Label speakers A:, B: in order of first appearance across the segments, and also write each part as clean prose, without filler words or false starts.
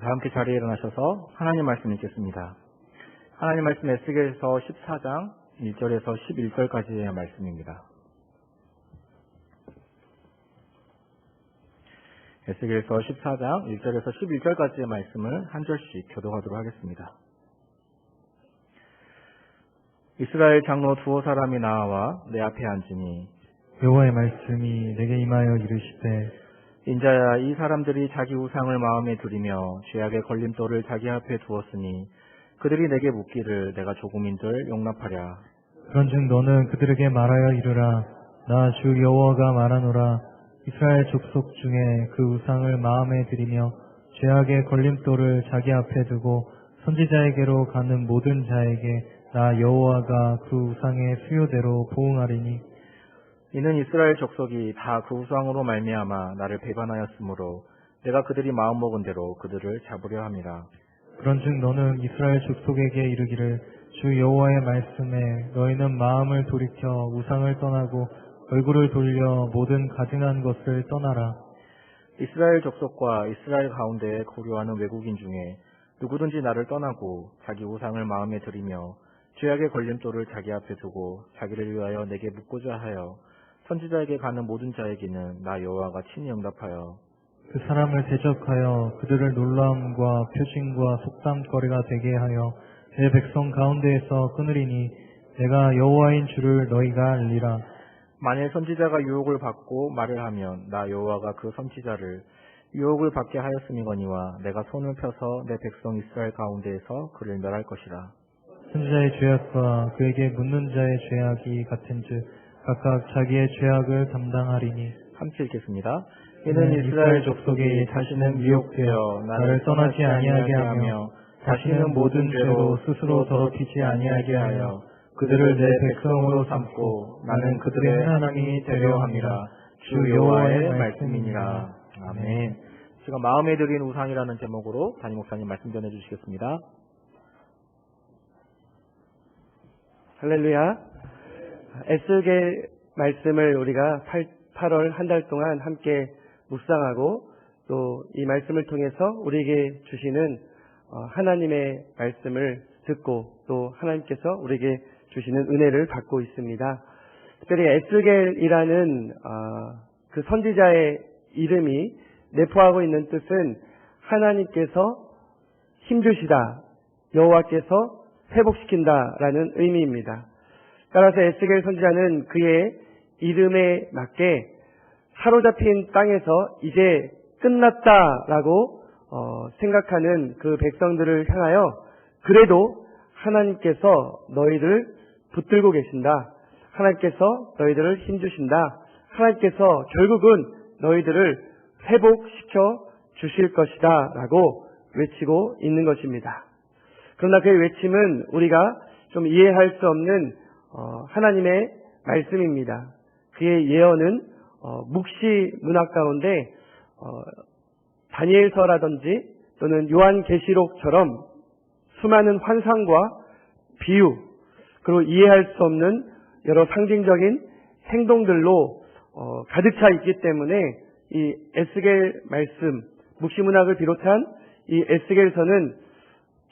A: 다 함께 자리에 일어나셔서 하나님 말씀 읽겠습니다. 하나님 말씀 에스겔서 14장 1절에서 11절까지의 말씀입니다. 에스겔서 14장 1절에서 11절까지의 말씀을 한 절씩 교독하도록 하겠습니다. 이스라엘 장로 두어 사람이 나와 내 앞에 앉으니
B: 여호와의 말씀이 내게 임하여 이르시되
A: 인자야, 이 사람들이 자기 우상을 마음에 두리며 죄악의 걸림돌을 자기 앞에 두었으니 그들이 내게 묻기를 내가 조금인들 용납하랴.
B: 그런즉 너는 그들에게 말하여 이르라. 나 주 여호와가 말하노라. 이스라엘 족속 중에 그 우상을 마음에 들이며 죄악의 걸림돌을 자기 앞에 두고 선지자에게로 가는 모든 자에게 나 여호와가 그 우상의 수요대로 보응하리니
A: 이는 이스라엘 족속이 다 그 우상으로 말미암아 나를 배반하였으므로 내가 그들이 마음먹은 대로 그들을 잡으려 함이라.
B: 그런즉 너는 이스라엘 족속에게 이르기를 주 여호와의 말씀에 너희는 마음을 돌이켜 우상을 떠나고 얼굴을 돌려 모든 가증한 것을 떠나라.
A: 이스라엘 족속과 이스라엘 가운데 거류하는 외국인 중에 누구든지 나를 떠나고 자기 우상을 마음에 들이며 죄악의 걸림돌을 자기 앞에 두고 자기를 위하여 내게 묻고자 하여 선지자에게 가는 모든 자에게는 나 여호와가 친히 응답하여
B: 그 사람을 대적하여 그들을 놀라움과 표징과 속담거리가 되게 하여 내 백성 가운데에서 끊으리니 내가 여호와인 줄을 너희가 알리라.
A: 만일 선지자가 유혹을 받고 말을 하면 나 여호와가 그 선지자를 유혹을 받게 하였음이거니와 내가 손을 펴서 내 백성 이스라엘 가운데에서 그를 멸할 것이라.
B: 선지자의 죄악과 그에게 묻는 자의 죄악이 같은즉 각각 자기의 죄악을 담당하리니.
A: 함께 읽겠습니다. 이는 이스라엘 족속이 다시는 미혹되어 나를 떠나지 아니하게 하며 다시는 모든 죄로 스스로 더럽히지 아니하게 하여 그들을 내 백성으로 삼고 나는 그들의 하나님이 되려 함이라. 주 여호와의 말씀이니라. 아멘. 제가 마음에 들인 우상이라는 제목으로 담임 목사님 말씀 전해주시겠습니다.
C: 할렐루야. 에스겔 말씀을 우리가 8월 한 달 동안 함께 묵상하고 또 이 말씀을 통해서 우리에게 주시는 하나님의 말씀을 듣고 또 하나님께서 우리에게 주시는 은혜를 받고 있습니다. 특별히 에스겔이라는 그 선지자의 이름이 내포하고 있는 뜻은 하나님께서 힘주시다, 여호와께서 회복시킨다라는 의미입니다. 따라서 에스겔 선지자는 그의 이름에 맞게 사로잡힌 땅에서 이제 끝났다라고 생각하는 그 백성들을 향하여 그래도 하나님께서 너희를 붙들고 계신다. 하나님께서 너희들을 힘주신다. 하나님께서 결국은 너희들을 회복시켜 주실 것이다 라고 외치고 있는 것입니다. 그러나 그의 외침은 우리가 좀 이해할 수 없는 하나님의 말씀입니다. 그의 예언은 묵시 문학 가운데 다니엘서라든지 또는 요한계시록처럼 수많은 환상과 비유 그리고 이해할 수 없는 여러 상징적인 행동들로 가득 차 있기 때문에 이 에스겔 말씀, 묵시 문학을 비롯한 이 에스겔서는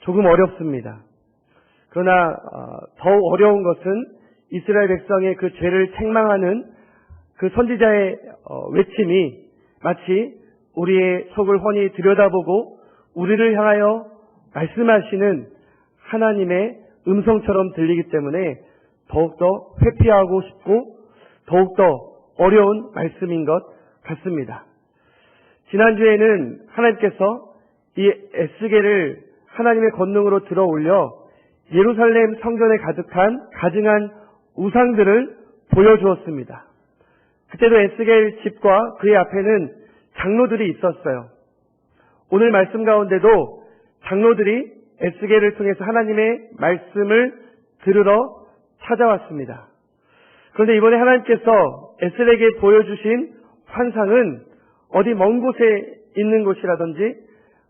C: 조금 어렵습니다. 그러나 더욱 어려운 것은 이스라엘 백성의 그 죄를 책망하는 그 선지자의 외침이 마치 우리의 속을 훤히 들여다보고 우리를 향하여 말씀하시는 하나님의 음성처럼 들리기 때문에 더욱더 회피하고 싶고 더욱더 어려운 말씀인 것 같습니다. 지난주에는 하나님께서 이 에스겔을 하나님의 권능으로 들어 올려 예루살렘 성전에 가득한 가증한 우상들을 보여주었습니다. 그때도 에스겔 집과 그의 앞에는 장로들이 있었어요. 오늘 말씀 가운데도 장로들이 에스겔을 통해서 하나님의 말씀을 들으러 찾아왔습니다. 그런데 이번에 하나님께서 에스겔에게 보여주신 환상은 어디 먼 곳에 있는 곳이라든지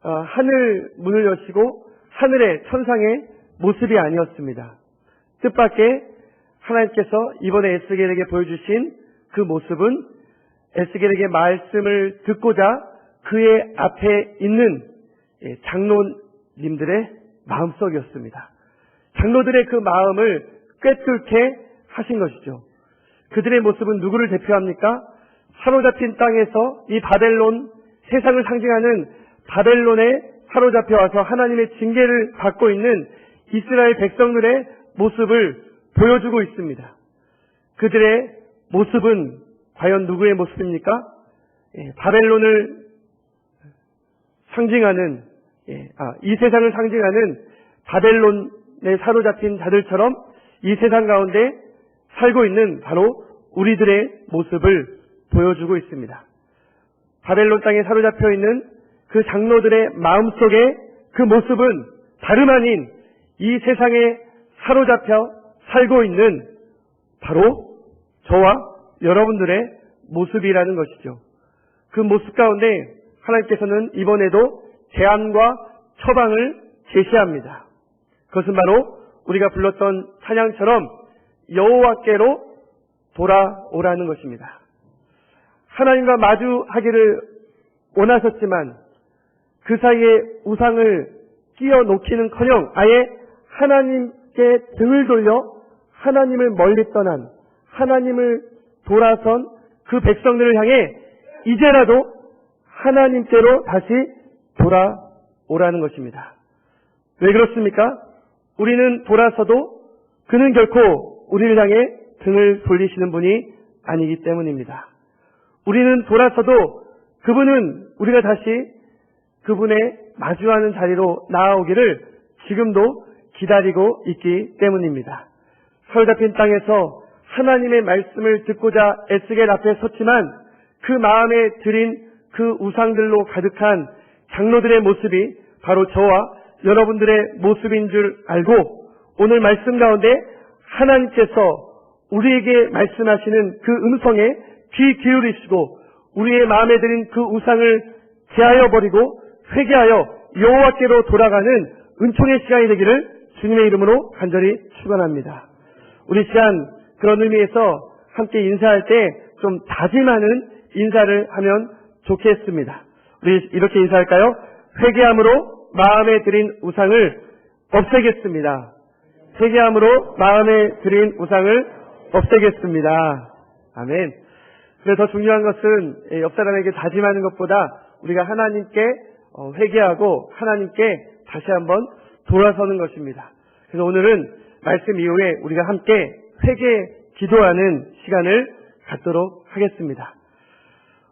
C: 하늘 문을 여시고 하늘의 천상의 모습이 아니었습니다. 뜻밖의 하나님께서 이번에 에스겔에게 보여주신 그 모습은 에스겔에게 말씀을 듣고자 그의 앞에 있는 장로님들의 마음속이었습니다. 장로들의 그 마음을 꿰뚫게 하신 것이죠. 그들의 모습은 누구를 대표합니까? 사로잡힌 땅에서 이 바벨론, 세상을 상징하는 바벨론에 사로잡혀와서 하나님의 징계를 받고 있는 이스라엘 백성들의 모습을 보여주고 있습니다. 그들의 모습은 과연 누구의 모습입니까? 바벨론을 상징하는, 이 세상을 상징하는 바벨론에 사로잡힌 자들처럼 이 세상 가운데 살고 있는 바로 우리들의 모습을 보여주고 있습니다. 바벨론 땅에 사로잡혀 있는 그 장로들의 마음속에 그 모습은 다름 아닌 이 세상에 사로잡혀 살고 있는 바로 저와 여러분들의 모습이라는 것이죠. 그 모습 가운데 하나님께서는 이번에도 제안과 처방을 제시합니다. 그것은 바로 우리가 불렀던 찬양처럼 여호와께로 돌아오라는 것입니다. 하나님과 마주하기를 원하셨지만 그 사이에 우상을 끼워 놓기는커녕 아예 하나님께 등을 돌려 하나님을 멀리 떠난, 하나님을 돌아선 그 백성들을 향해 이제라도 하나님께로 다시 돌아오라는 것입니다. 왜 그렇습니까? 우리는 돌아서도 그는 결코 우리를 향해 등을 돌리시는 분이 아니기 때문입니다. 우리는 돌아서도 그분은 우리가 다시 그분의 마주하는 자리로 나아오기를 지금도 기다리고 있기 때문입니다. 사로잡힌 땅에서 하나님의 말씀을 듣고자 에스겔 앞에 섰지만 그 마음에 들인 그 우상들로 가득한 장로들의 모습이 바로 저와 여러분들의 모습인 줄 알고 오늘 말씀 가운데 하나님께서 우리에게 말씀하시는 그 음성에 귀 기울이시고 우리의 마음에 들인 그 우상을 제하여 버리고 회개하여 여호와께로 돌아가는 은총의 시간이 되기를 주님의 이름으로 간절히 축원합니다. 우리 시간 그런 의미에서 함께 인사할 때 좀 다짐하는 인사를 하면 좋겠습니다. 우리 이렇게 인사할까요? 회개함으로 마음에 들인 우상을 없애겠습니다. 회개함으로 마음에 들인 우상을 없애겠습니다. 아멘. 그래서 더 중요한 것은 옆 사람에게 다짐하는 것보다 우리가 하나님께 회개하고 하나님께 다시 한번 돌아서는 것입니다. 그래서 오늘은 말씀 이후에 우리가 함께 회개 기도하는 시간을 갖도록 하겠습니다.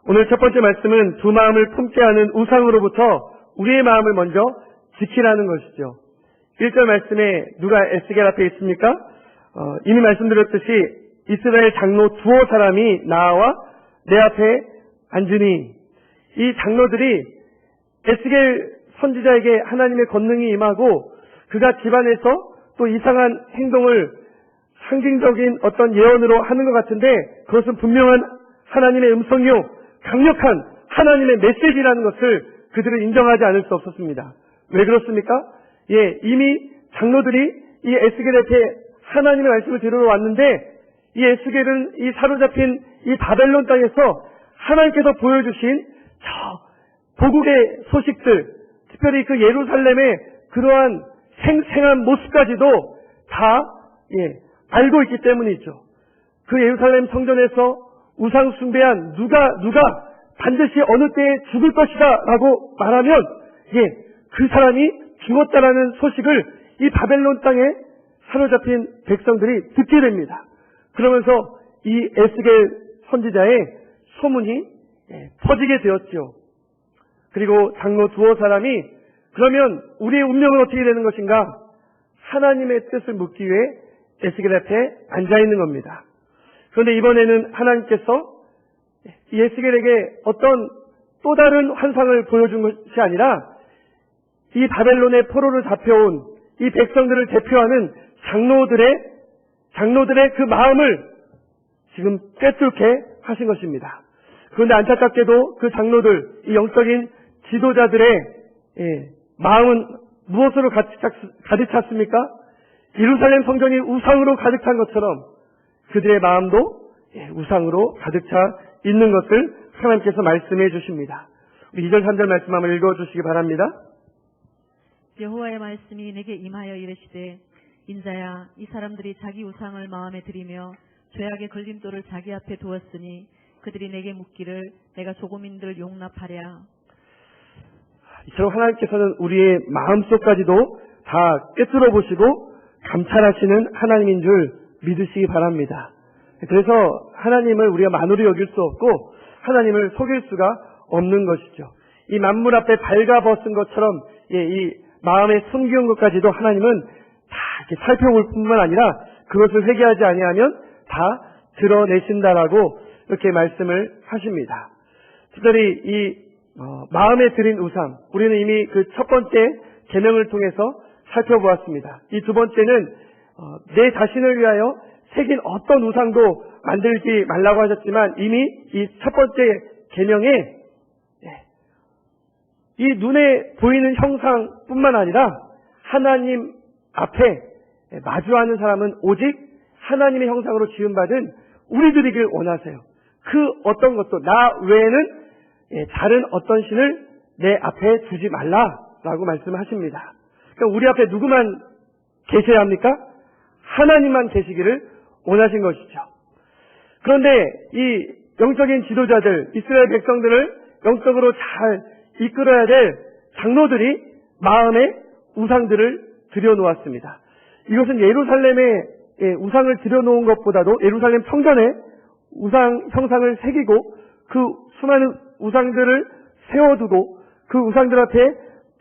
C: 오늘 첫 번째 말씀은 두 마음을 품게 하는 우상으로부터 우리의 마음을 먼저 지키라는 것이죠. 1절 말씀에 누가 에스겔 앞에 있습니까? 이미 말씀드렸듯이 이스라엘 장로 두어 사람이 나와 내 앞에 앉으니 이 장로들이 에스겔 선지자에게 하나님의 권능이 임하고 그가 집안에서 또 이상한 행동을 상징적인 어떤 예언으로 하는 것 같은데 그것은 분명한 하나님의 음성이요 강력한 하나님의 메시지라는 것을 그들은 인정하지 않을 수 없었습니다. 왜 그렇습니까? 이미 장로들이 이 에스겔 앞에 하나님의 말씀을 들으러 왔는데 이 에스겔은 이 사로잡힌 이 바벨론 땅에서 하나님께서 보여주신 저 보국의 소식들, 특별히 그 예루살렘의 그러한 생생한 모습까지도 다 알고 있기 때문이죠. 그 예루살렘 성전에서 우상 숭배한 누가 반드시 어느 때에 죽을 것이다 라고 말하면 그 사람이 죽었다라는 소식을 이 바벨론 땅에 사로잡힌 백성들이 듣게 됩니다. 그러면서 이 에스겔 선지자의 소문이 퍼지게 되었죠. 그리고 장로 두어 사람이 그러면 우리의 운명은 어떻게 되는 것인가? 하나님의 뜻을 묻기 위해 에스겔 앞에 앉아있는 겁니다. 그런데 이번에는 하나님께서 이 에스겔에게 어떤 또 다른 환상을 보여준 것이 아니라 이 바벨론의 포로로 잡혀온 이 백성들을 대표하는 장로들의 그 마음을 지금 꿰뚫게 하신 것입니다. 그런데 안타깝게도 그 장로들, 이 영적인 지도자들의 마음은 무엇으로 가득 찼습니까? 예루살렘 성전이 우상으로 가득 찬 것처럼 그들의 마음도 우상으로 가득 차 있는 것을 하나님께서 말씀해 주십니다. 우리 2절 3절 말씀 한번 읽어주시기 바랍니다.
D: 여호와의 말씀이 내게 임하여 이르시되 인자야 이 사람들이 자기 우상을 마음에 들이며 죄악의 걸림돌을 자기 앞에 두었으니 그들이 내게 묻기를 내가 조금인들 용납하랴.
C: 이처럼 하나님께서는 우리의 마음속까지도 다 꿰뚫어 보시고 감찰하시는 하나님인 줄 믿으시기 바랍니다. 그래서 하나님을 우리가 만으로 여길 수 없고 하나님을 속일 수가 없는 것이죠. 이 만물 앞에 발가벗은 것처럼 이 마음에 숨기운 것까지도 하나님은 다 이렇게 살펴볼 뿐만 아니라 그것을 회개하지 아니하면 다 드러내신다라고 이렇게 말씀을 하십니다. 특별히 이 마음에 들인 우상, 우리는 이미 그 첫 번째 계명을 통해서 살펴보았습니다. 이 두 번째는 내 자신을 위하여 새긴 어떤 우상도 만들지 말라고 하셨지만 이미 이 첫 번째 계명에 이 눈에 보이는 형상뿐만 아니라 하나님 앞에 마주하는 사람은 오직 하나님의 형상으로 지음받은 우리들이길 원하세요. 그 어떤 것도 나 외에는 다른 어떤 신을 내 앞에 두지 말라라고 말씀하십니다. 그러니까 우리 앞에 누구만 계셔야 합니까? 하나님만 계시기를 원하신 것이죠. 그런데 이 영적인 지도자들, 이스라엘 백성들을 영적으로 잘 이끌어야 될 장로들이 마음에 우상들을 들여놓았습니다. 이것은 예루살렘에 우상을 들여놓은 것보다도 예루살렘 성전에 우상 형상을 새기고 그 수많은 우상들을 세워두고 그 우상들 앞에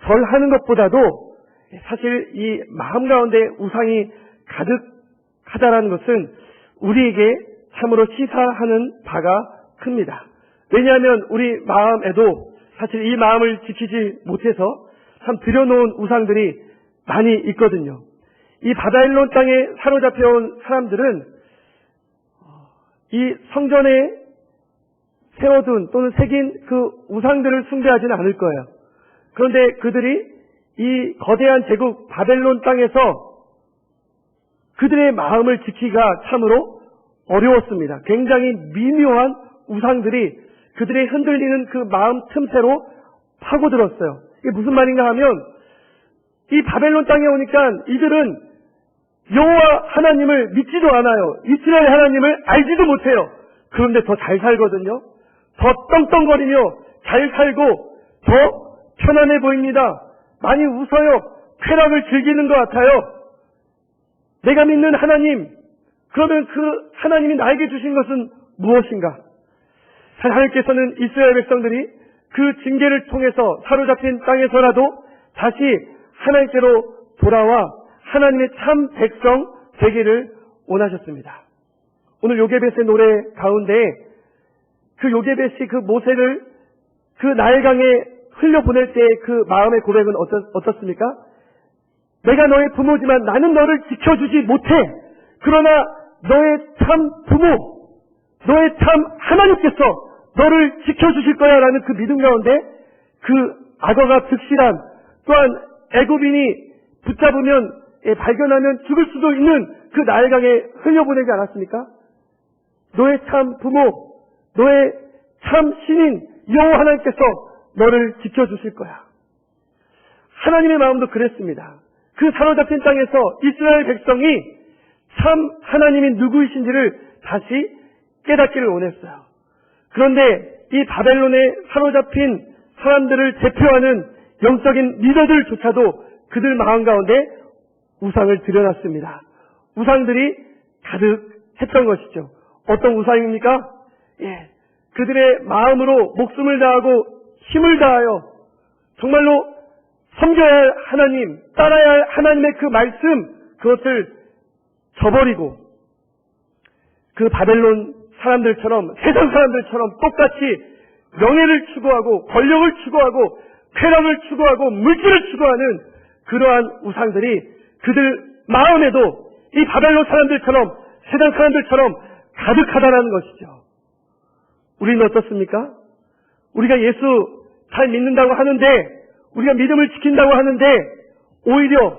C: 절하는 것보다도 사실 이 마음 가운데 우상이 가득하다라는 것은 우리에게 참으로 시사하는 바가 큽니다. 왜냐하면 우리 마음에도 사실 이 마음을 지키지 못해서 참 들여놓은 우상들이 많이 있거든요. 이 바벨론 땅에 사로잡혀온 사람들은 이 성전에 세워둔 또는 새긴 그 우상들을 숭배하지는 않을 거예요. 그런데 그들이 이 거대한 제국 바벨론 땅에서 그들의 마음을 지키기가 참으로 어려웠습니다. 굉장히 미묘한 우상들이 그들의 흔들리는 그 마음 틈새로 파고들었어요. 이게 무슨 말인가 하면 이 바벨론 땅에 오니까 이들은 여호와 하나님을 믿지도 않아요. 이스라엘 하나님을 알지도 못해요. 그런데 더 잘 살거든요. 더 떵떵거리며 잘 살고 더 편안해 보입니다. 많이 웃어요. 쾌락을 즐기는 것 같아요. 내가 믿는 하나님, 그러면 그 하나님이 나에게 주신 것은 무엇인가? 하나님께서는 이스라엘 백성들이 그 징계를 통해서 사로잡힌 땅에서라도 다시 하나님께로 돌아와 하나님의 참 백성 되기를 원하셨습니다. 오늘 요게벳의 노래 가운데 그 요게벳이 그 모세를 그 나일강에 흘려보낼 때 그 마음의 고백은 어떻습니까? 내가 너의 부모지만 나는 너를 지켜주지 못해. 그러나 너의 참 부모, 너의 참 하나님께서 너를 지켜주실 거야 라는 그 믿음 가운데 그 악어가 득실한 또한 애굽인이 붙잡으면 발견하면 죽을 수도 있는 그 나일강에 흘려보내지 않았습니까? 너의 참 부모, 너의 참 신인 여호와 하나님께서 너를 지켜주실 거야. 하나님의 마음도 그랬습니다. 그 사로잡힌 땅에서 이스라엘 백성이 참 하나님이 누구이신지를 다시 깨닫기를 원했어요. 그런데 이 바벨론에 사로잡힌 사람들을 대표하는 영적인 리더들조차도 그들 마음 가운데 우상을 들여놨습니다. 우상들이 가득했던 것이죠. 어떤 우상입니까? 그들의 마음으로 목숨을 다하고 힘을 다하여 정말로 섬겨야 할 하나님, 따라야 할 하나님의 그 말씀, 그것을 저버리고 그 바벨론 사람들처럼, 세상 사람들처럼 똑같이 명예를 추구하고 권력을 추구하고 쾌락을 추구하고 물질을 추구하는 그러한 우상들이 그들 마음에도 이 바벨론 사람들처럼 세상 사람들처럼 가득하다는 것이죠. 우리는 어떻습니까? 우리가 예수 잘 믿는다고 하는데, 우리가 믿음을 지킨다고 하는데 오히려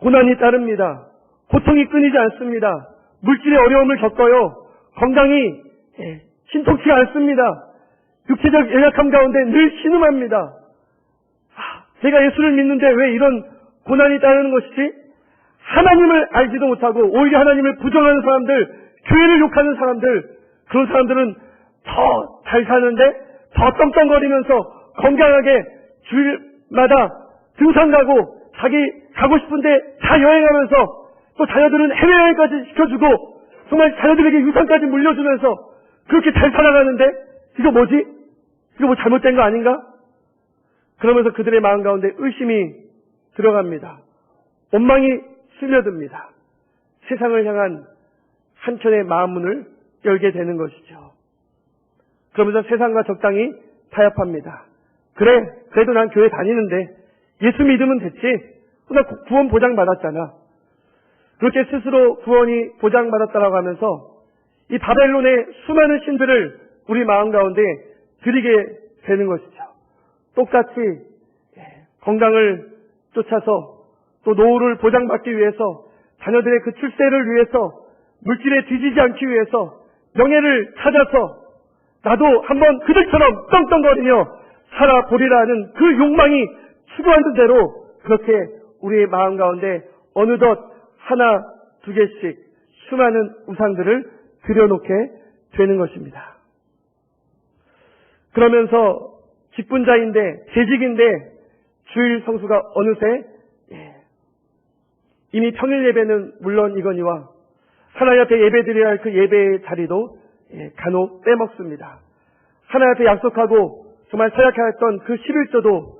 C: 고난이 따릅니다. 고통이 끊이지 않습니다. 물질의 어려움을 겪어요. 건강이 신통치가 않습니다. 육체적 연약함 가운데 늘 신음합니다. 내가 예수를 믿는데 왜 이런 고난이 따르는 것이지? 하나님을 알지도 못하고 오히려 하나님을 부정하는 사람들, 교회를 욕하는 사람들, 그런 사람들은 더 잘 사는데 더 떵떵거리면서 건강하게 주일마다 등산 가고 자기 가고 싶은데 다 여행하면서 또 자녀들은 해외여행까지 시켜주고 정말 자녀들에게 유산까지 물려주면서 그렇게 잘 살아가는데 이거 뭐지? 이거 뭐 잘못된 거 아닌가? 그러면서 그들의 마음 가운데 의심이 들어갑니다. 원망이 스며듭니다. 세상을 향한 한켠의 마음문을 열게 되는 것이죠. 그러면서 세상과 적당히 타협합니다. 그래, 그래도 난 교회 다니는데 예수 믿으면 됐지. 나 구원 보장받았잖아. 그렇게 스스로 구원이 보장받았다라고 하면서 이 바벨론의 수많은 신들을 우리 마음 가운데 드리게 되는 것이죠. 똑같이 건강을 쫓아서 또 노후를 보장받기 위해서 자녀들의 그 출세를 위해서 물질에 뒤지지 않기 위해서 명예를 찾아서 나도 한번 그들처럼 떵떵거리며 살아보리라는 그 욕망이 추구하는 대로 그렇게 우리의 마음 가운데 어느덧 하나 두 개씩 수많은 우상들을 들여놓게 되는 것입니다. 그러면서 직분자인데 재직인데 주일 성수가 어느새 이미 평일 예배는 물론이거니와 하나님 앞에 예배드려야 할 그 예배의 자리도 간혹 빼먹습니다. 하나님 앞에 약속하고 정말 서약했던 그 11조도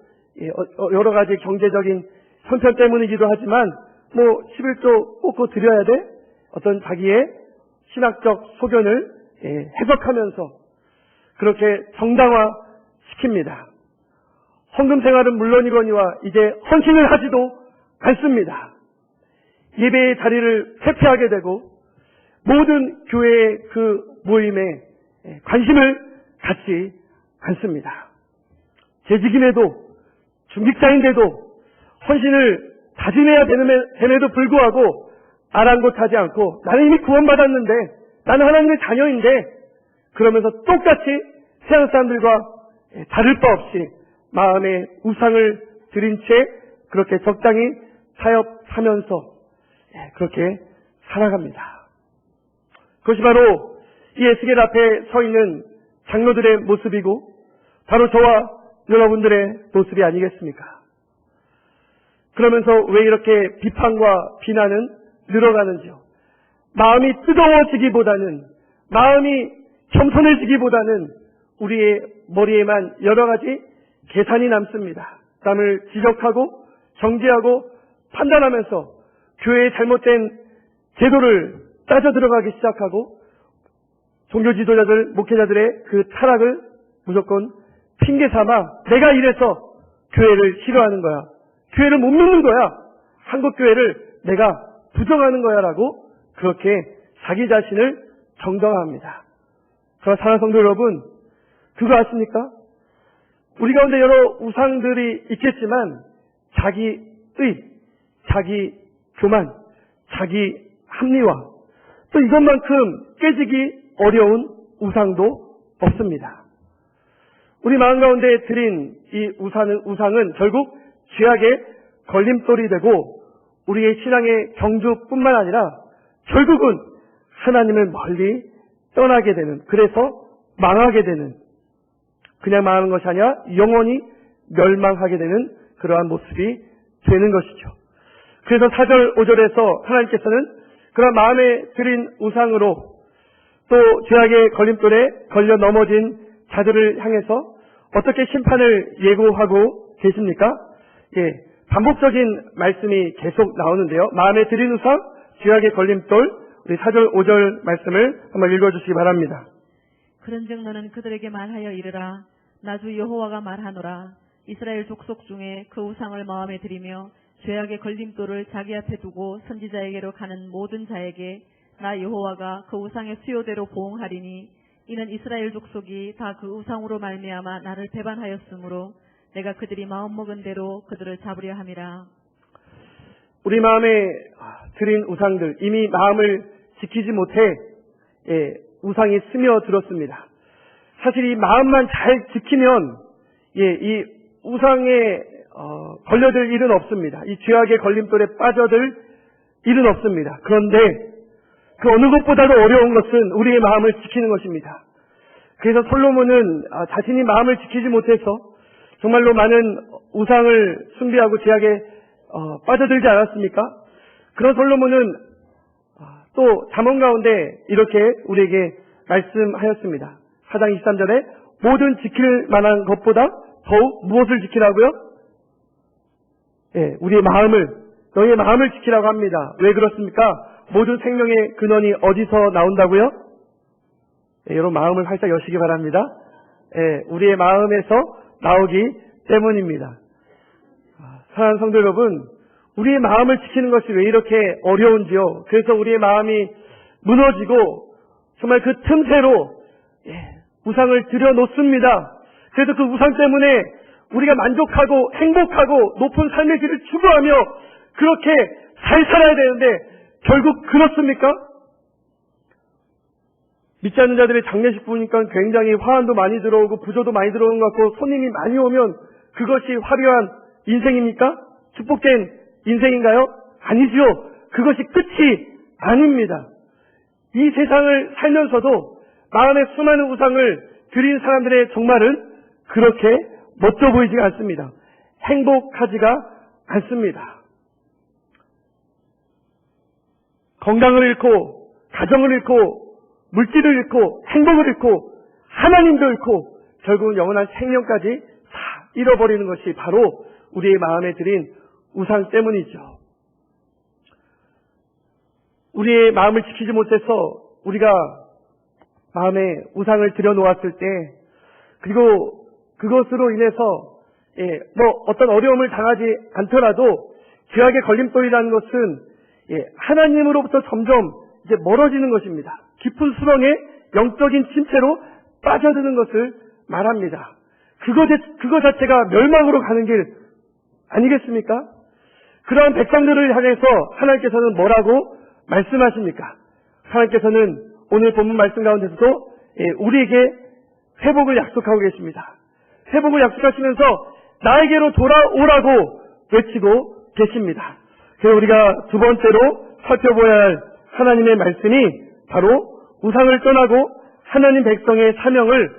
C: 여러 가지 경제적인 형편 때문이기도 하지만 11조 뽑고 드려야 돼? 어떤 자기의 신학적 소견을 해석하면서 그렇게 정당화 시킵니다. 헌금 생활은 물론이거니와 이제 헌신을 하지도 않습니다. 예배의 자리를 회피하게 되고 모든 교회의 그 모임에 관심을 갖지 않습니다. 재직임에도 중직자인데도 헌신을 다짐해야 됨에도 불구하고 아랑곳하지 않고 나는 이미 구원받았는데 나는 하나님의 자녀인데 그러면서 똑같이 세상 사람들과 다를 바 없이 마음에 우상을 들인 채 그렇게 적당히 타협하면서 그렇게 살아갑니다. 그것이 바로 이 에스겔 앞에 서 있는 장로들의 모습이고 바로 저와 여러분들의 모습이 아니겠습니까? 그러면서 왜 이렇게 비판과 비난은 늘어가는지요? 마음이 뜨거워지기보다는 마음이 겸손해지기보다는 우리의 머리에만 여러 가지 계산이 남습니다. 남을 지적하고 정죄하고 판단하면서 교회의 잘못된 제도를 따져 들어가기 시작하고 종교 지도자들, 목회자들의 그 타락을 무조건 핑계 삼아 내가 이래서 교회를 싫어하는 거야. 교회를 못 믿는 거야. 한국 교회를 내가 부정하는 거야 라고 그렇게 자기 자신을 정당화합니다. 그러나 사랑하는 성도 여러분, 그거 아십니까? 우리 가운데 여러 우상들이 있겠지만 자기의, 자기 교만, 자기 합리화 또 이것만큼 깨지기 어려운 우상도 없습니다. 우리 마음 가운데 드린 이 우상은 결국 죄악의 걸림돌이 되고 우리의 신앙의 경주뿐만 아니라 결국은 하나님을 멀리 떠나게 되는, 그래서 망하게 되는, 그냥 망하는 것이 아니라 영원히 멸망하게 되는 그러한 모습이 되는 것이죠. 그래서 4절 5절에서 하나님께서는 그런 마음에 들인 우상으로 또 죄악의 걸림돌에 걸려 넘어진 자들을 향해서 어떻게 심판을 예고하고 계십니까? 반복적인 말씀이 계속 나오는데요. 마음에 들인 우상, 죄악의 걸림돌, 우리 4절 5절 말씀을 한번 읽어주시기 바랍니다.
D: 그런즉 너는 그들에게 말하여 이르라. 나 주 여호와가 말하노라. 이스라엘 족속 중에 그 우상을 마음에 들이며 죄악의 걸림돌을 자기 앞에 두고 선지자에게로 가는 모든 자에게 나 여호와가 그 우상의 수요대로 보응하리니 이는 이스라엘 족속이 다 그 우상으로 말미암아 나를 배반하였으므로 내가 그들이 마음먹은 대로 그들을 잡으려 함이라.
C: 우리 마음에 들인 우상들, 이미 마음을 지키지 못해 우상이 스며들었습니다. 사실 이 마음만 잘 지키면 이 우상의 걸려들 일은 없습니다. 이 죄악의 걸림돌에 빠져들 일은 없습니다. 그런데 그 어느 것보다도 어려운 것은 우리의 마음을 지키는 것입니다. 그래서 솔로몬은 자신이 마음을 지키지 못해서 정말로 많은 우상을 숭배하고 죄악에 빠져들지 않았습니까? 그런 솔로몬은 또 잠언 가운데 이렇게 우리에게 말씀하였습니다. 4장 23절에 모든 지킬 만한 것보다 더욱 무엇을 지키라고요? 예, 우리의 마음을, 너희의 마음을 지키라고 합니다. 왜 그렇습니까? 모든 생명의 근원이 어디서 나온다고요? 예, 여러분 마음을 활짝 여시기 바랍니다. 예, 우리의 마음에서 나오기 때문입니다. 사랑하는 성도 여러분, 우리의 마음을 지키는 것이 왜 이렇게 어려운지요? 그래서 우리의 마음이 무너지고 정말 그 틈새로 우상을 들여놓습니다. 그래서 그 우상 때문에 우리가 만족하고 행복하고 높은 삶의 길을 추구하며 그렇게 잘 살아야 되는데 결국 그렇습니까? 믿지 않는 자들의 장례식 보니까 굉장히 화환도 많이 들어오고 부조도 많이 들어오는 것 같고 손님이 많이 오면 그것이 화려한 인생입니까? 축복된 인생인가요? 아니죠. 그것이 끝이 아닙니다. 이 세상을 살면서도 마음에 수많은 우상을 드린 사람들의 종말은 그렇게 멋져 보이지가 않습니다. 행복하지가 않습니다. 건강을 잃고 가정을 잃고 물질을 잃고 행복을 잃고 하나님도 잃고 결국은 영원한 생명까지 다 잃어버리는 것이 바로 우리의 마음에 들인 우상 때문이죠. 우리의 마음을 지키지 못해서 우리가 마음에 우상을 들여놓았을 때 그리고 그것으로 인해서 어떤 어려움을 당하지 않더라도 죄악의 걸림돌이라는 것은 하나님으로부터 점점 이제 멀어지는 것입니다. 깊은 수렁에 영적인 침체로 빠져드는 것을 말합니다. 그거 자체가 멸망으로 가는 길 아니겠습니까? 그러한 백성들을 향해서 하나님께서는 뭐라고 말씀하십니까? 하나님께서는 오늘 본문 말씀 가운데서도 우리에게 회복을 약속하고 계십니다. 회복을 약속하시면서 나에게로 돌아오라고 외치고 계십니다. 그래서 우리가 두 번째로 살펴봐야 할 하나님의 말씀이 바로 우상을 떠나고 하나님 백성의 사명을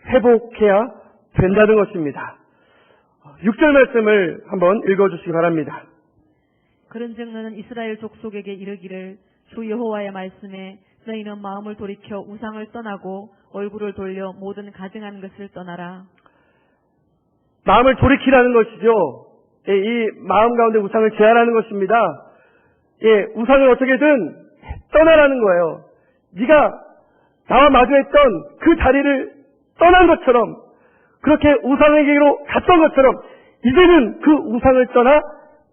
C: 회복해야 된다는 것입니다. 6절 말씀을 한번 읽어주시기 바랍니다.
D: 그런즉 너는 이스라엘 족속에게 이르기를 주 여호와의 말씀에 너희는 마음을 돌이켜 우상을 떠나고 얼굴을 돌려 모든 가증한 것을 떠나라.
C: 마음을 돌이키라는 것이죠. 이 마음 가운데 우상을 제하라는 것입니다. 우상을 어떻게든 떠나라는 거예요. 네가 나와 마주했던 그 자리를 떠난 것처럼 그렇게 우상에게로 갔던 것처럼 이제는 그 우상을 떠나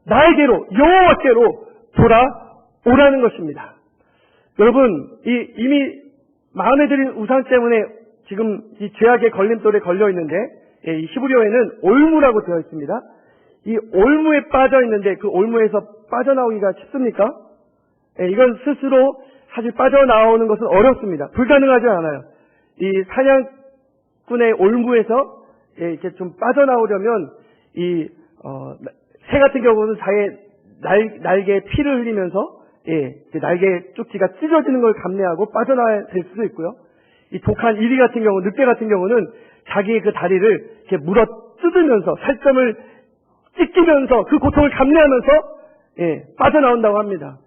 C: 나에게로 여호와께로 돌아오라는 것입니다. 여러분 이미 마음에 들인 우상 때문에 지금 이 죄악의 걸림돌에 걸려 있는데 이 히브리어에는 올무라고 되어 있습니다. 이 올무에 빠져 있는데 그 올무에서 빠져나오기가 쉽습니까? 이건 스스로 사실 빠져나오는 것은 어렵습니다. 불가능하지 않아요. 이 사냥꾼의 올무에서 이렇게 좀 빠져나오려면 새 같은 경우는 자의 날개에 피를 흘리면서 날개 쪽지가 찢어지는 걸 감내하고 빠져나와야 될 수도 있고요. 이 독한 이리 같은 경우, 늑대 같은 경우는 자기의 그 다리를 이렇게 물어 뜯으면서 살점을 찢기면서 그 고통을 감내하면서 빠져나온다고 합니다.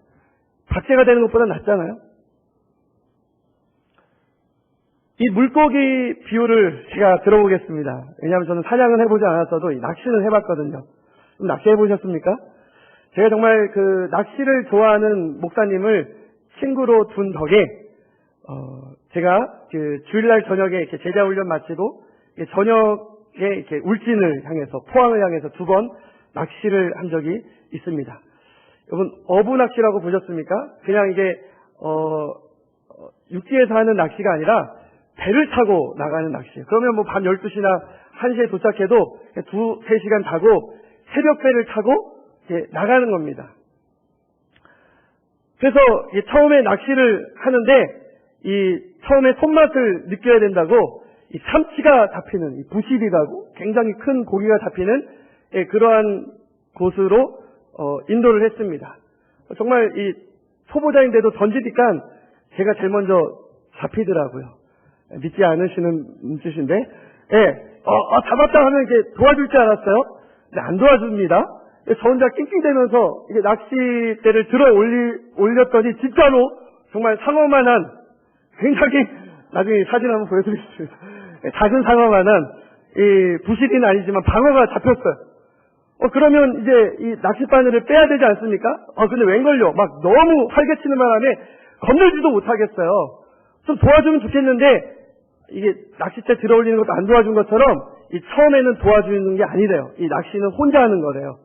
C: 박제가 되는 것보다 낫잖아요. 이 물고기 비유를 제가 들어보겠습니다. 왜냐하면 저는 사냥은 해보지 않았어도 낚시는 해봤거든요. 낚시해보셨습니까? 제가 정말 그 낚시를 좋아하는 목사님을 친구로 둔 덕에 제가 그 주일날 저녁에 이렇게 제자 훈련 마치고 저녁에 이렇게 울진을 향해서 포항을 향해서 2번 낚시를 한 적이 있습니다. 여러분 어부 낚시라고 보셨습니까? 그냥 이게 육지에서 하는 낚시가 아니라 배를 타고 나가는 낚시. 그러면 뭐 밤 12시나 1시에 도착해도 2-3시간 타고 새벽배를 타고 이제 나가는 겁니다. 그래서 처음에 낚시를 하는데 처음에 손맛을 느껴야 된다고 이 참치가 잡히는 이 부시리라고 굉장히 큰 고기가 잡히는 그러한 곳으로 인도를 했습니다. 정말 이 초보자인데도 던지니까 제가 제일 먼저 잡히더라고요. 믿지 않으시는 뜻인데, 잡았다 하면 이렇게 도와줄 줄 알았어요. 근데 안 도와줍니다. 저 혼자 낑낑대면서 이게 낚싯대를 들어 올렸더니 진짜로 정말 상어만한, 굉장히 나중에 사진 한번 보여드리겠습니다. 작은 상어만한 이 부실이는 아니지만 방어가 잡혔어요. 그러면 이제 이 낚싯바늘을 빼야 되지 않습니까? 근데 웬걸요? 막 너무 활개치는 바람에 건들지도 못하겠어요. 좀 도와주면 좋겠는데 이게 낚싯대 들어 올리는 것도 안 도와준 것처럼 이 처음에는 도와주는 게 아니래요. 이 낚시는 혼자 하는 거래요.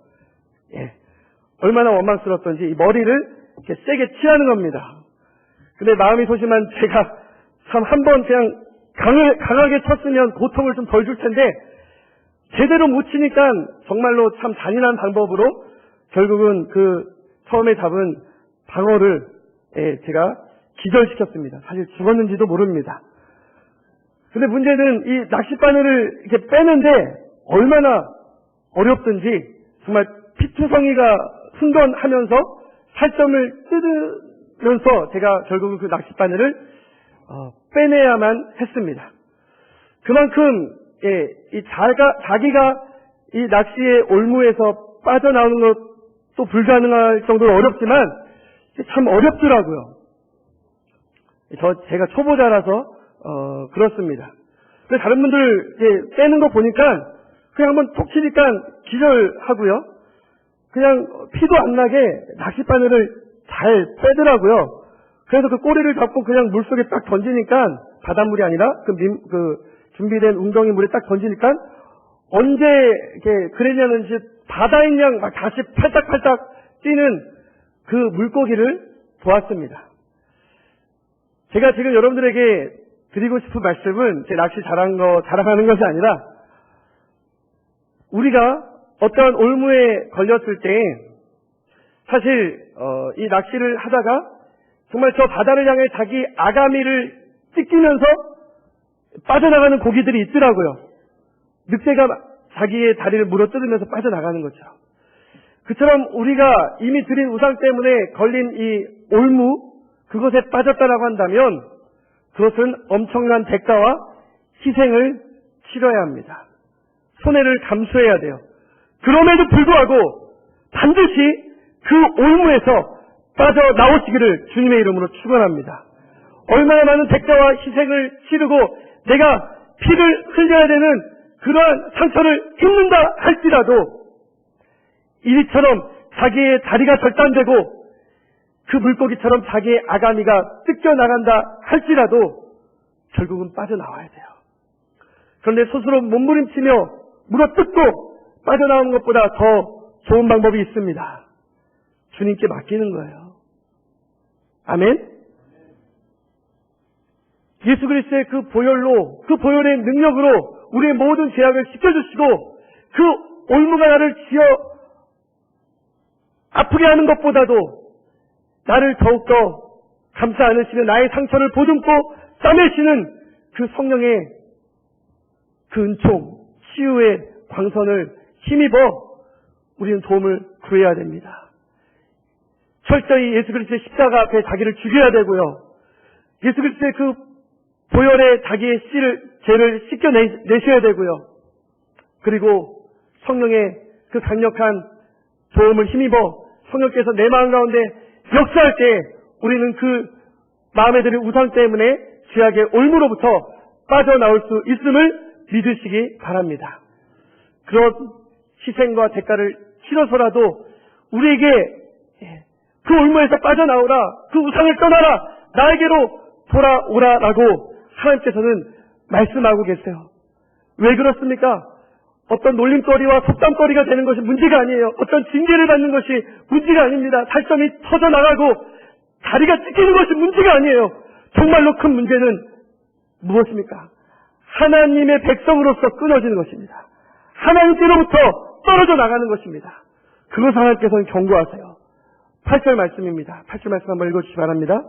C: 얼마나 원망스럽던지 이 머리를 이렇게 세게 치라는 겁니다. 근데 마음이 소심한 제가 참 한번 그냥 강하게 쳤으면 고통을 좀 덜 줄 텐데 제대로 못 치니까 정말로 참 잔인한 방법으로 결국은 그 처음에 잡은 방어를 제가 기절시켰습니다. 사실 죽었는지도 모릅니다. 근데 문제는 이 낚싯바늘을 이렇게 빼는데 얼마나 어렵든지 정말 피투성이가 흥건하면서 살점을 뜯으면서 제가 결국은 그 낚싯바늘을 빼내야만 했습니다. 그만큼 자기가 이 낚시의 올무에서 빠져나오는 것도 불가능할 정도로 어렵지만 참 어렵더라고요. 제가 초보자라서 그렇습니다. 근데 다른 분들 빼는 거 보니까 그냥 한번 톡 치니까 기절하고요. 그냥 피도 안 나게 낚싯바늘을 잘 빼더라고요. 그래서 그 꼬리를 잡고 그냥 물속에 딱 던지니까 바닷물이 아니라 그 준비된 웅덩이 물에 딱 던지니까 언제 이렇게 그랬냐는 듯 바다인 양 막 다시 팔딱팔딱 뛰는 그 물고기를 보았습니다. 제가 지금 여러분들에게 드리고 싶은 말씀은 제 낚시 자랑하는 것이 아니라 우리가 어떠한 올무에 걸렸을 때 사실 이 낚시를 하다가 정말 저 바다를 향해 자기 아가미를 찢기면서 빠져나가는 고기들이 있더라고요. 늑대가 자기의 다리를 물어뜯으면서 빠져나가는 거죠. 그처럼 우리가 이미 드린 우상 때문에 걸린 이 올무, 그것에 빠졌다라고 한다면 그것은 엄청난 대가와 희생을 치러야 합니다. 손해를 감수해야 돼요. 그럼에도 불구하고 반드시 그 올무에서 빠져나오시기를 주님의 이름으로 축원합니다. 얼마나 많은 대가와 희생을 치르고 내가 피를 흘려야 되는 그러한 상처를 입는다 할지라도 이리처럼 자기의 다리가 절단되고 그 물고기처럼 자기의 아가미가 뜯겨나간다 할지라도 결국은 빠져나와야 돼요. 그런데 스스로 몸부림치며 물어뜯고 빠져나오는 것보다 더 좋은 방법이 있습니다. 주님께 맡기는 거예요. 아멘? 예수 그리스도의 그 보혈로, 그 보혈의 능력으로 우리의 모든 죄악을 씻겨주시고 그 올무가 나를 지어 아프게 하는 것보다도 나를 더욱더 감싸 안으시는 나의 상처를 보듬고 싸매시는 그 성령의 그 은총, 치유의 광선을 힘입어 우리는 도움을 구해야 됩니다. 철저히 예수 그리스도의 십자가 앞에 자기를 죽여야 되고요. 예수 그리스도의 그 보혈에 자기의 죄를 씻겨내셔야 되고요. 그리고 성령의 그 강력한 도움을 힘입어 성령께서 내 마음 가운데 역사할 때 우리는 그 마음에 드는 우상 때문에 죄악의 올무로부터 빠져나올 수 있음을 믿으시기 바랍니다. 그런 희생과 대가를 치러서라도 우리에게 그 올무에서 빠져나오라, 그 우상을 떠나라, 나에게로 돌아오라라고 하나님께서는 말씀하고 계세요. 왜 그렇습니까? 어떤 놀림거리와 속담거리가 되는 것이 문제가 아니에요. 어떤 징계를 받는 것이 문제가 아닙니다. 살점이 터져나가고 다리가 찢기는 것이 문제가 아니에요. 정말로 큰 문제는 무엇입니까? 하나님의 백성으로서 끊어지는 것입니다. 하나님께로부터 떨어져 나가는 것입니다. 그것을 하나님께서는 경고하세요. 8절 말씀입니다. 8절 말씀 한번 읽어주시기 바랍니다.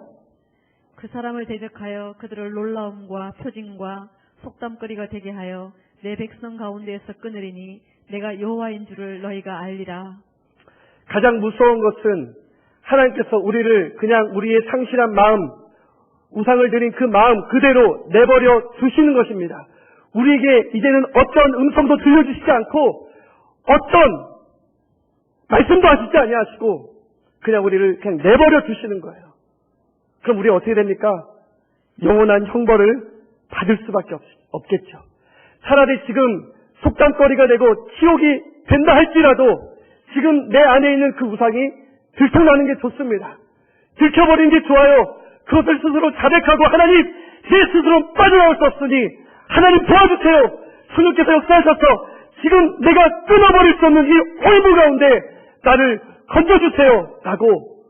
D: 그 사람을 대적하여 그들을 놀라움과 표징과 속담거리가 되게 하여 내 백성 가운데에서 끊으리니 내가 여호와인 줄을 너희가 알리라.
C: 가장 무서운 것은 하나님께서 우리를 그냥 우리의 상실한 마음, 우상을 드린 그 마음 그대로 내버려 두시는 것입니다. 우리에게 이제는 어떤 음성도 들려주시지 않고 어떤 말씀도 하시지 아니하시고 그냥 우리를 그냥 내버려 두시는 거예요. 그럼 우리 어떻게 됩니까? 영원한 형벌을 받을 수밖에 없겠죠. 차라리 지금 속담거리가 되고 치욕이 된다 할지라도 지금 내 안에 있는 그 우상이 들통나는 게 좋습니다. 들켜버리는 게 좋아요. 그것을 스스로 자백하고 하나님 제 스스로 빠져나올 수 없으니 하나님 도와주세요. 성령께서 역사하셔서 지금 내가 끊어버릴 수 없는 이 올무 가운데 나를 건져주세요 라고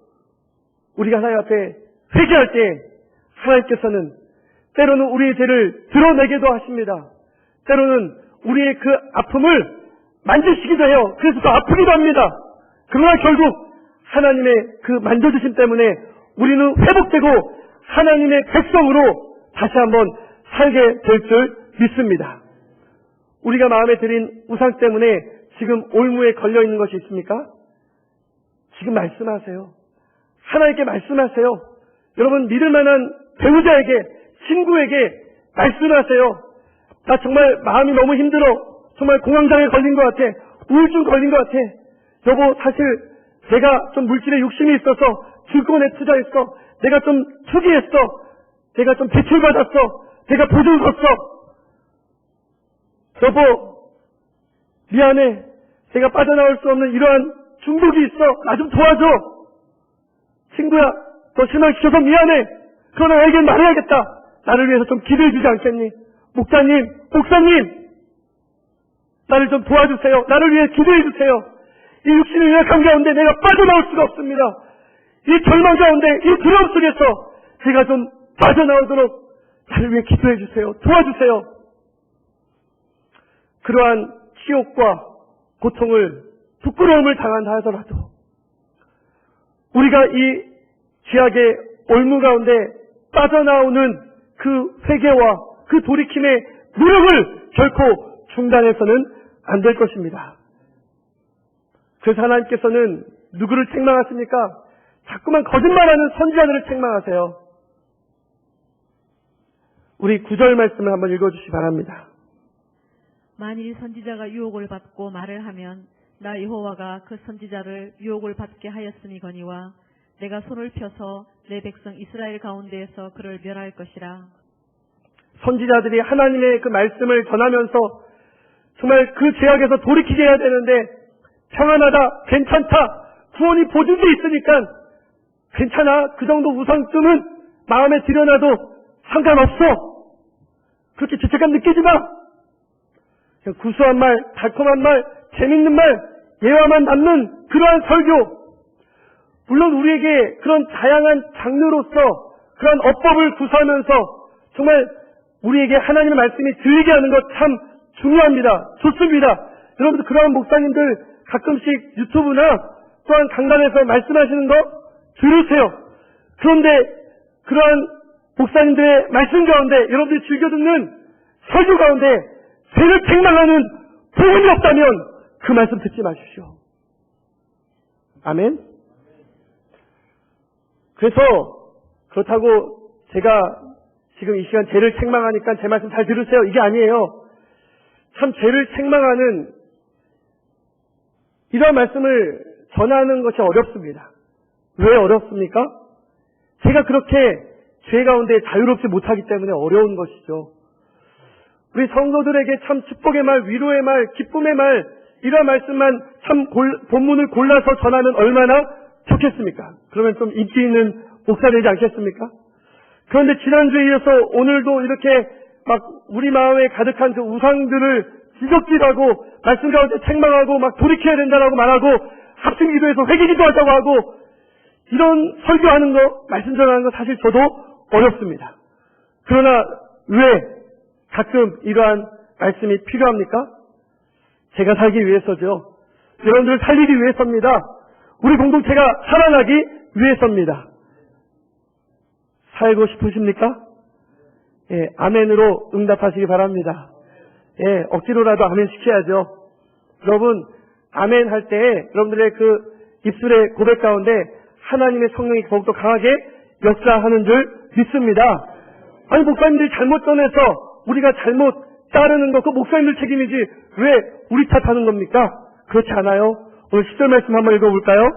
C: 우리가 하나님 앞에 회개할 때 하나님께서는 때로는 우리의 죄를 드러내기도 하십니다. 때로는 우리의 그 아픔을 만지시기도 해요. 그래서 더 아프기도 합니다. 그러나 결국 하나님의 그 만져주심 때문에 우리는 회복되고 하나님의 백성으로 다시 한번 살게 될 줄 믿습니다. 우리가 마음에 들인 우상 때문에 지금 올무에 걸려 있는 것이 있습니까? 지금 말씀하세요. 하나님께 말씀하세요. 여러분 믿을 만한 배우자에게, 친구에게 말씀하세요. 나 정말 마음이 너무 힘들어. 정말 공황장애 걸린 것 같아. 우울증 걸린 것 같아. 여보, 사실 내가 좀 물질에 욕심이 있어서 증권에 투자했어. 내가 좀 투기했어. 내가 좀 대출받았어. 내가 보증 섰어. 여보, 미안해. 내가 빠져나올 수 없는 이러한 중독이 있어. 나 좀 도와줘. 친구야, 너 실망시켜서 미안해. 그러나 나에겐 말해야겠다. 나를 위해서 좀 기도해 주지 않겠니? 목사님, 나를 좀 도와주세요. 나를 위해 기도해 주세요. 이 육신의 연약한 가운데 내가 빠져나올 수가 없습니다. 이 절망 가운데, 이 두려움 속에서 제가 좀 빠져나오도록 나를 위해 기도해 주세요. 도와주세요. 그러한 치욕과 고통을, 부끄러움을 당한다 하더라도 우리가 이 죄악의 올무 가운데 빠져나오는 그 회개와 그 돌이킴의 노력을 결코 중단해서는 안 될 것입니다. 그래서 하나님께서는 누구를 책망하십니까? 자꾸만 거짓말하는 선지자들을 책망하세요. 우리 9절 말씀을 한번 읽어주시기 바랍니다.
D: 만일 선지자가 유혹을 받고 말을 하면 나 여호와가 그 선지자를 유혹을 받게 하였으니거니와 내가 손을 펴서 내 백성 이스라엘 가운데에서 그를 멸할 것이라.
C: 선지자들이 하나님의 그 말씀을 전하면서 정말 그 죄악에서 돌이키게 해야 되는데 평안하다, 괜찮다, 구원이 보증돼 있으니까 괜찮아, 그 정도 우상쯤은 마음에 들여놔도 상관없어. 그렇게 죄책감 느끼지 마. 그냥 구수한 말, 달콤한 말, 재밌는 말, 예화만 남는 그러한 설교. 물론 우리에게 그런 다양한 장르로서 그런 어법을 구사하면서 정말 우리에게 하나님의 말씀이 들리게 하는 것 참 중요합니다. 좋습니다. 여러분들 그러한 목사님들 가끔씩 유튜브나 또한 강단에서 말씀하시는 거 들으세요. 그런데 그러한 목사님들의 말씀 가운데 여러분들이 즐겨 듣는 설교 가운데 죄를 책망하는 복음이 없다면 그 말씀 듣지 마십시오. 아멘. 그래서 그렇다고 제가 지금 이 시간 죄를 책망하니까 제 말씀 잘 들으세요. 이게 아니에요. 참 죄를 책망하는 이런 말씀을 전하는 것이 어렵습니다. 왜 어렵습니까? 제가 그렇게 죄 가운데 자유롭지 못하기 때문에 어려운 것이죠. 우리 성도들에게 참 축복의 말, 위로의 말, 기쁨의 말 이런 말씀만 참 본문을 골라서 전하면 얼마나 좋겠습니까? 그러면 좀 인기 있는 목사 되지 않겠습니까? 그런데 지난주에 이어서 오늘도 이렇게 막 우리 마음에 가득한 그 우상들을 지적질하고 말씀 가운데 책망하고 막 돌이켜야 된다라고 말하고 합심 기도해서 회개 기도하자고 하고 이런 설교하는 거, 말씀 전하는 거 사실 저도 어렵습니다. 그러나 왜 가끔 이러한 말씀이 필요합니까? 제가 살기 위해서죠. 여러분들을 살리기 위해서입니다. 우리 공동체가 살아나기 위해서입니다. 살고 싶으십니까? 예, 아멘으로 응답하시기 바랍니다. 예, 억지로라도 아멘 시켜야죠. 여러분 아멘 할 때 여러분들의 그 입술의 고백 가운데 하나님의 성령이 더욱더 강하게 역사하는 줄 믿습니다. 아니 목사님들이 잘못 전해서 우리가 잘못 따르는 거 그 목사님들 책임이지 왜 우리 탓하는 겁니까? 그렇지 않아요. 오늘 10절 말씀 한번 읽어볼까요?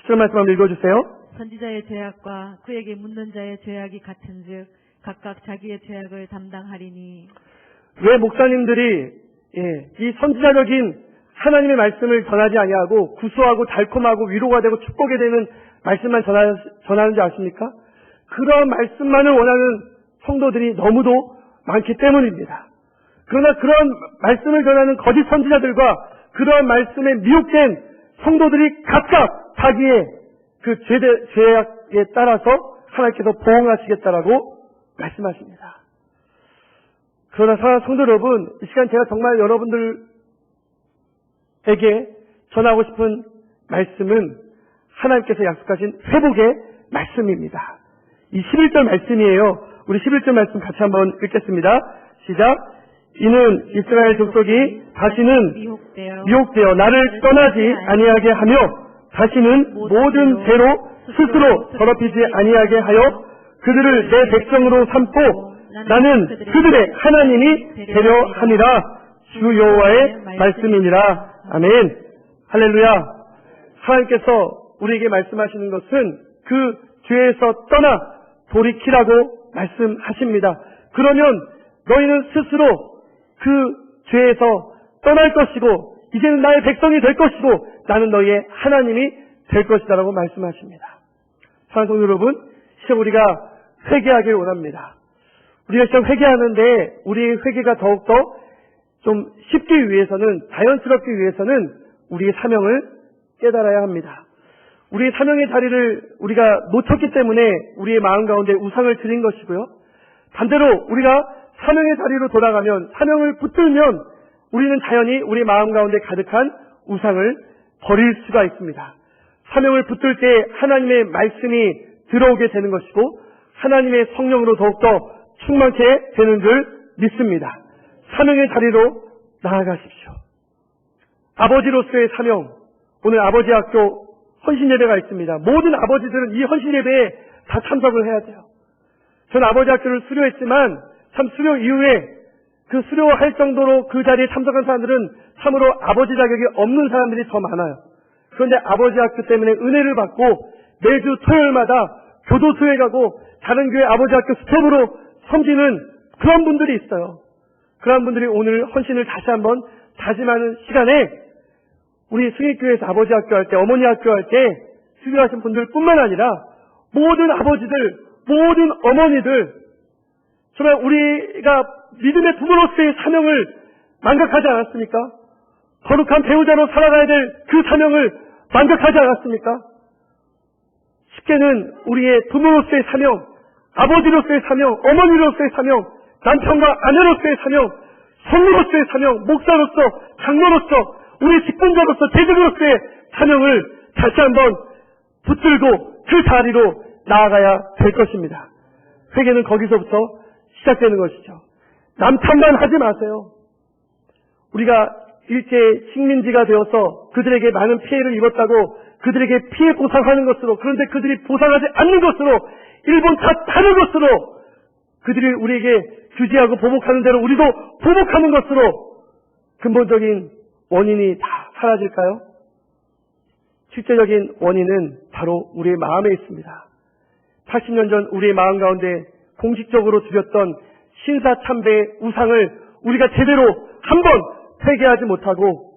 C: 10절 말씀 한번 읽어주세요.
D: 선지자의 죄악과 그에게 묻는 자의 죄악이 같은즉 각각 자기의 죄악을 담당하리니.
C: 왜 목사님들이 이 선지자적인 하나님의 말씀을 전하지 아니하고 구수하고 달콤하고 위로가 되고 축복이 되는 말씀만 전하는지 아십니까? 그런 말씀만을 원하는 성도들이 너무도 많기 때문입니다. 그러나 그런 말씀을 전하는 거짓 선지자들과 그런 말씀에 미혹된 성도들이 각각 자기의 그 죄악에 따라서 하나님께서 보응하시겠다라고 말씀하십니다. 그러나 사랑하는 성도 여러분, 이 시간 제가 정말 여러분들에게 전하고 싶은 말씀은 하나님께서 약속하신 회복의 말씀입니다. 이 11절 말씀이에요. 우리 11절 말씀 같이 한번 읽겠습니다. 시작. 이는 이스라엘 족속이 다시는 미혹되어 나를 떠나지 아니하게 하며 다시는 모든 죄로 스스로 더럽히지 아니하게 하여 그들을 내 백성으로 삼고 나는 그들의 하나님이 되려 함이라. 주 여호와의 말씀이니라. 아멘. 할렐루야. 하나님께서 우리에게 말씀하시는 것은 그 죄에서 떠나 돌이키라고 말씀하십니다. 그러면 너희는 스스로 그 죄에서 떠날 것이고 이제는 나의 백성이 될 것이고 나는 너희의 하나님이 될 것이다라고 말씀하십니다. 사랑하는 성도 여러분, 시작 우리가 회개하길 원합니다. 우리가 시작 회개하는데 우리의 회개가 더욱더 좀 쉽기 위해서는, 자연스럽기 위해서는 우리의 사명을 깨달아야 합니다. 우리의 사명의 자리를 우리가 놓쳤기 때문에 우리의 마음 가운데 우상을 드린 것이고요. 반대로 우리가 사명의 자리로 돌아가면, 사명을 붙들면 우리는 자연히 우리 마음 가운데 가득한 우상을 버릴 수가 있습니다. 사명을 붙들 때 하나님의 말씀이 들어오게 되는 것이고 하나님의 성령으로 더욱더 충만케 되는 줄 믿습니다. 사명의 자리로 나아가십시오. 아버지로서의 사명, 오늘 아버지 학교 헌신 예배가 있습니다. 모든 아버지들은 이 헌신 예배에 다 참석을 해야 돼요. 저는 아버지 학교를 수료했지만 참 수료 이후에 그 수료할 정도로 그 자리에 참석한 사람들은 참으로 아버지 자격이 없는 사람들이 더 많아요. 그런데 아버지 학교 때문에 은혜를 받고 매주 토요일마다 교도소에 가고 다른 교회 아버지 학교 스텝으로 섬기는 그런 분들이 있어요. 그런 분들이 오늘 헌신을 다시 한번 다짐하는 시간에 우리 승익교회에서 아버지 학교 할 때, 어머니 학교 할 때 수료하신 분들뿐만 아니라 모든 아버지들, 모든 어머니들, 정말 우리가 믿음의 부모로서의 사명을 망각하지 않았습니까? 거룩한 배우자로 살아가야 될 그 사명을 망각하지 않았습니까? 쉽게는 우리의 부모로서의 사명, 아버지로서의 사명, 어머니로서의 사명, 남편과 아내로서의 사명, 성도로서의 사명, 목사로서, 장로로서, 우리 직분자로서, 제자로서의 사명을 다시 한번 붙들고 그 자리로 나아가야 될 것입니다. 회개는 거기서부터 시작되는 것이죠. 남탓만 하지 마세요. 우리가 일제 식민지가 되어서 그들에게 많은 피해를 입었다고 그들에게 피해 보상하는 것으로, 그런데 그들이 보상하지 않는 것으로, 일본 탓하는 것으로, 그들이 우리에게 규제하고 보복하는 대로 우리도 보복하는 것으로 근본적인 원인이 다 사라질까요? 실제적인 원인은 바로 우리의 마음에 있습니다. 80년 전 우리의 마음 가운데 공식적으로 드렸던 신사참배의 우상을 우리가 제대로 한번 회개하지 못하고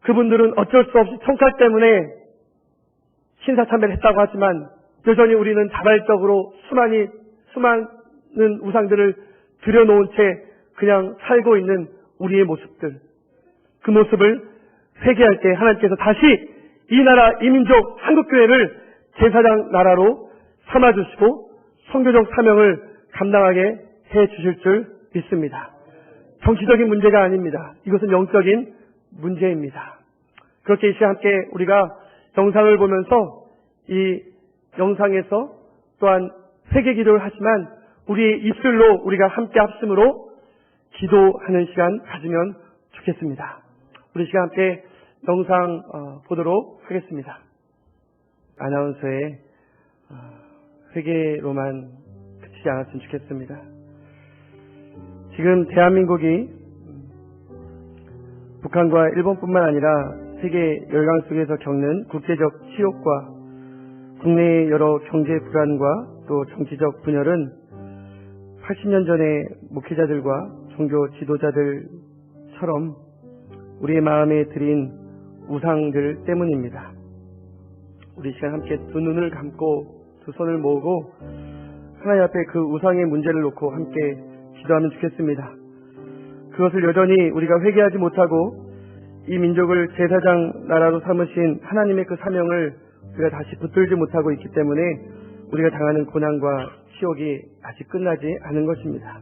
C: 그분들은 어쩔 수 없이 청탁 때문에 신사참배를 했다고 하지만 여전히 우리는 자발적으로 수많은 우상들을 들여놓은 채 그냥 살고 있는 우리의 모습들, 그 모습을 회개할 때 하나님께서 다시 이 나라, 이 민족, 한국교회를 제사장 나라로 삼아주시고 선교적 사명을 감당하게 해주실 줄 믿습니다. 정치적인 문제가 아닙니다. 이것은 영적인 문제입니다. 그렇게 이 시간 함께 우리가 영상을 보면서 이 영상에서 또한 회개 기도를 하지만 우리의 입술로 우리가 함께 합심으로 기도하는 시간 가지면 좋겠습니다. 좋겠습니다. 우리 시간 함께 영상 보도록 하겠습니다. 아나운서의 회개로만 그치지 않았으면 좋겠습니다. 지금 대한민국이 북한과 일본뿐만 아니라 세계 열강 속에서 겪는 국제적 치욕과 국내의 여러 경제 불안과 또 정치적 분열은 80년 전에 목회자들과 종교 지도자들처럼 우리의 마음에 들인 우상들 때문입니다. 우리 시간 함께 두 눈을 감고 두 손을 모으고 하나님 앞에 그 우상의 문제를 놓고 함께 기도하면 좋겠습니다. 그것을 여전히 우리가 회개하지 못하고 이 민족을 제사장 나라로 삼으신 하나님의 그 사명을 우리가 다시 붙들지 못하고 있기 때문에 우리가 당하는 고난과 치욕이 아직 끝나지 않은 것입니다.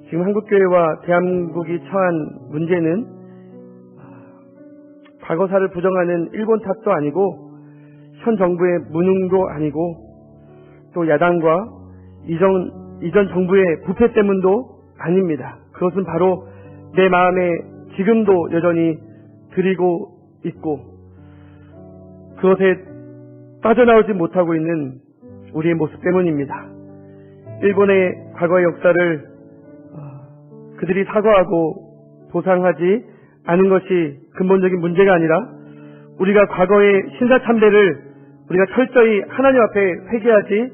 C: 지금 한국교회와 대한민국이 처한 문제는 과거사를 부정하는 일본 탓도 아니고 현 정부의 무능도 아니고 또 야당과 이전 정부의 부패 때문도 아닙니다. 그것은 바로 내 마음에 지금도 여전히 드리고 있고 그것에 빠져나오지 못하고 있는 우리의 모습 때문입니다. 일본의 과거의 역사를 그들이 사과하고 보상하지 않은 것이 근본적인 문제가 아니라 우리가 과거의 신사참배를 우리가 철저히 하나님 앞에 회개하지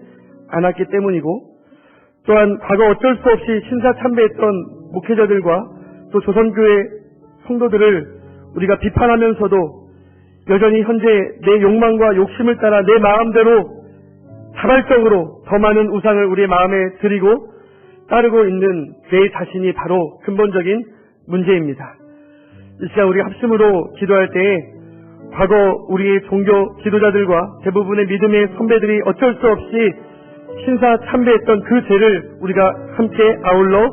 C: 않았기 때문이고 또한 과거 어쩔 수 없이 신사참배했던 목회자들과 또 조선교회 성도들을 우리가 비판하면서도 여전히 현재 내 욕망과 욕심을 따라 내 마음대로 자발적으로 더 많은 우상을 우리의 마음에 드리고 따르고 있는 내 자신이 바로 근본적인 문제입니다. 이 시간 우리가 합심으로 기도할 때에 과거 우리의 종교 지도자들과 대부분의 믿음의 선배들이 어쩔 수 없이 신사참배했던 그 죄를 우리가 함께 아울러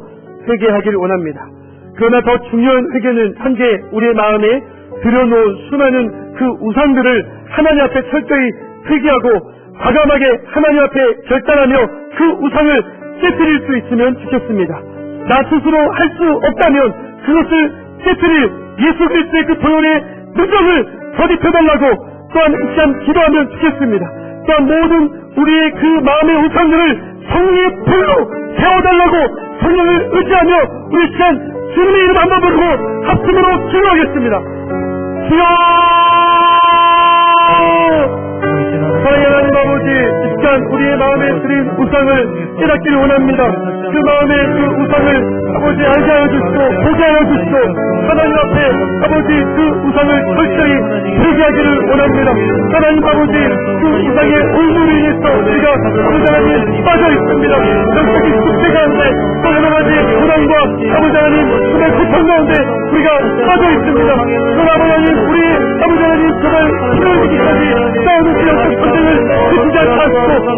C: 회개하기를 원합니다. 그러나 더 중요한 회개는 현재 우리의 마음에 들여놓은 수많은 그 우상들을 하나님 앞에 철저히 회개하고 과감하게 하나님 앞에 결단하며 그 우상을 깨뜨릴 수 있으면 좋겠습니다. 나 스스로 할 수 없다면 그것을 깨뜨릴 예수 그리스도의 그 보혈의 능력을 더입혀달라고 또한 이 시간 기도하면 좋겠습니다. 또한 모든 우리의 그 마음의 우상들을 성령의 불로 세워달라고 성령을 의지하며 우리 시간 주님의 이름 한번 부르고 합심으로 기도하겠습니다. 주여! 사랑의 하나님 아버지, 이 시간 우리의 마음에 들인 우상을 깨닫기를 원합니다. 그 마음의 그 우상을 아버지 알게 하여 주시고 보게 하여 주시고 하나님 앞에 아버지 그 우상을 철저히 회개하기를 원합니다. 하나님 아버지 그 우상의 올무로 인해서 우리가 아버지 하나님 빠져 있습니다. 영적인 숙제 가운데 또 여러 가지 고난과 아버지 하나님 정말 고통 가운데 우리가 빠져 있습니다. 그러나 아버지 하나님 우리 아버지 하나님 정말 힘을 내기까지 싸우는 그 영적 전쟁을 그치지 않고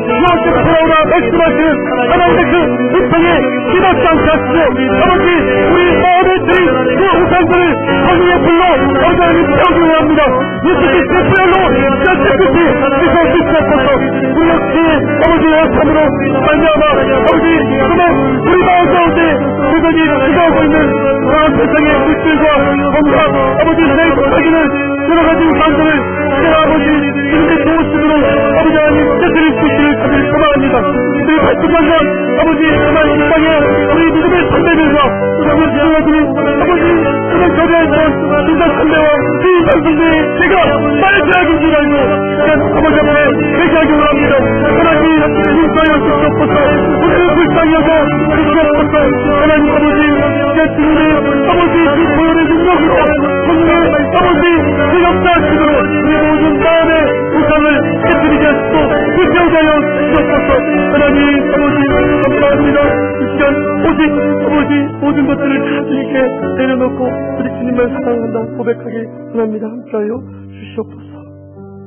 C: 주한테 돌아오라 말씀하시는 하나님의 그 우상에 기답지 않게 하시고 아버지 우리 마음에 드린 그 우상들을 성령의 불로 아버지 하나님 세우기 원합니다. 예수 그리스도의 보혈로 진짜 끝이 지서 주시옵소서. 우리 역시 아버지의 참으로 말미암아 아버지 정말 우리 마음 가운데 여전히 기도하고 있는 그런 세상의 물질과 건강 아버지 내 자기는 여러 가지 우상들을 내가 아버지 주님의 도우심으로 아버지 하나님 깨뜨릴 수 있기를 간절히 소망합니다. 우리 80년간 아버지 정말 이 땅에 우리 믿음의 선배들과 우리 지도자들이 아버지 정말 교대했던 신사참배와 비인상승배의 제가 말죄악인 줄 알고 그냥 아버지 앞에 회개하기 원합니다. 하나님 인사하여 주시옵소서. 우리를 불쌍히 여겨 주시옵소서. 하나님 아버지 내 주님의 아버지 그 보혈의 능력으로 성령의 아버지 그 역사하심으로 우리 모든 마음의 우상을 깨뜨리게 하시고 불태우게 하여 주시옵소서. 하나님 아버지 감사합니다. 이 시간 오직 아버지 모든 것들을 다 주님께 내려놓고 우리 주님만 사랑한다 고백하기 원합니다. 함께하여 주시옵소서.